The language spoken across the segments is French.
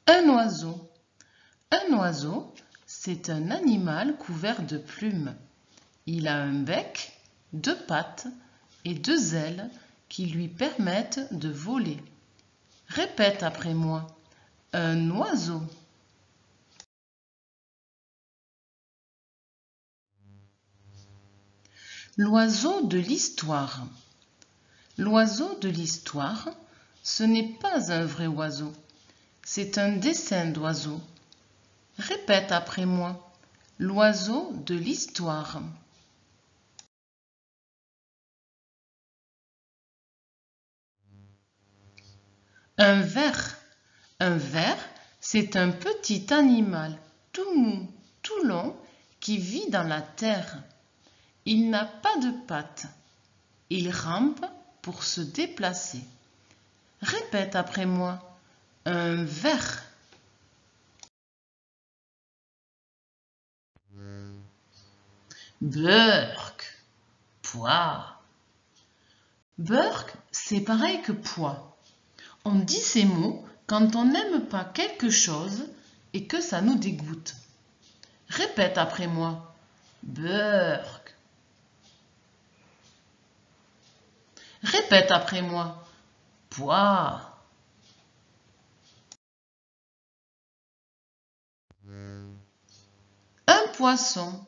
Un oiseau. Un oiseau, c'est un animal couvert de plumes. Il a un bec, 2 pattes et 2 ailes qui lui permettent de voler. Répète après moi. Un oiseau. L'oiseau de l'histoire. L'oiseau de l'histoire, ce n'est pas un vrai oiseau, c'est un dessin d'oiseau. Répète après moi. L'oiseau de l'histoire. Un ver. Un ver, c'est un petit animal tout mou, tout long, qui vit dans la terre. Il n'a pas de pattes. Il rampe pour se déplacer. Répète après moi. Un ver. Burk. Pois. Burk, c'est pareil que pois. On dit ces mots quand on n'aime pas quelque chose et que ça nous dégoûte. Répète après moi. Burk. Répète après moi. Pois. Un poisson.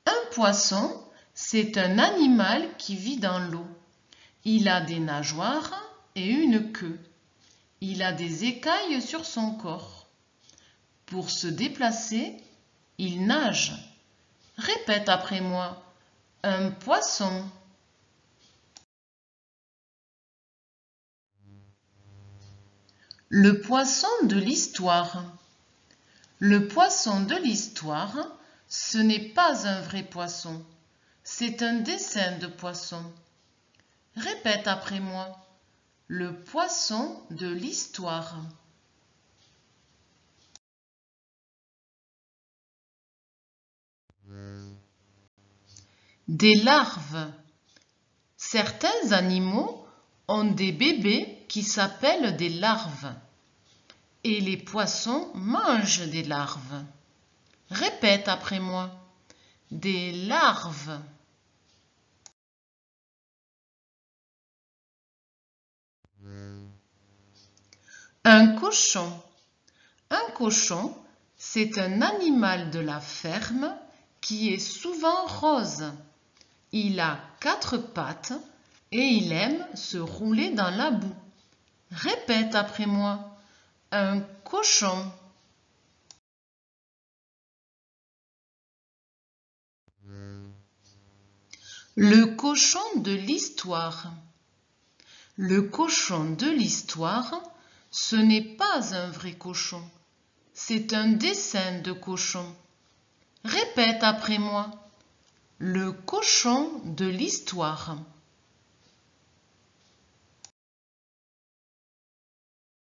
Un poisson, c'est un animal qui vit dans l'eau. Il a des nageoires et une queue. Il a des écailles sur son corps. Pour se déplacer, il nage. Répète après moi. Un poisson. Le poisson de l'histoire. Le poisson de l'histoire, ce n'est pas un vrai poisson. C'est un dessin de poisson. Répète après moi. Le poisson de l'histoire. Des larves. Certains animaux ont des bébés qui s'appellent des larves. Et les poissons mangent des larves. Répète après moi. Des larves. Un cochon. Un cochon, c'est un animal de la ferme qui est souvent rose. Il a 4 pattes et il aime se rouler dans la boue. Répète après moi. Un cochon. Le cochon de l'histoire. Le cochon de l'histoire, ce n'est pas un vrai cochon. C'est un dessin de cochon. Répète après moi. Le cochon de l'histoire.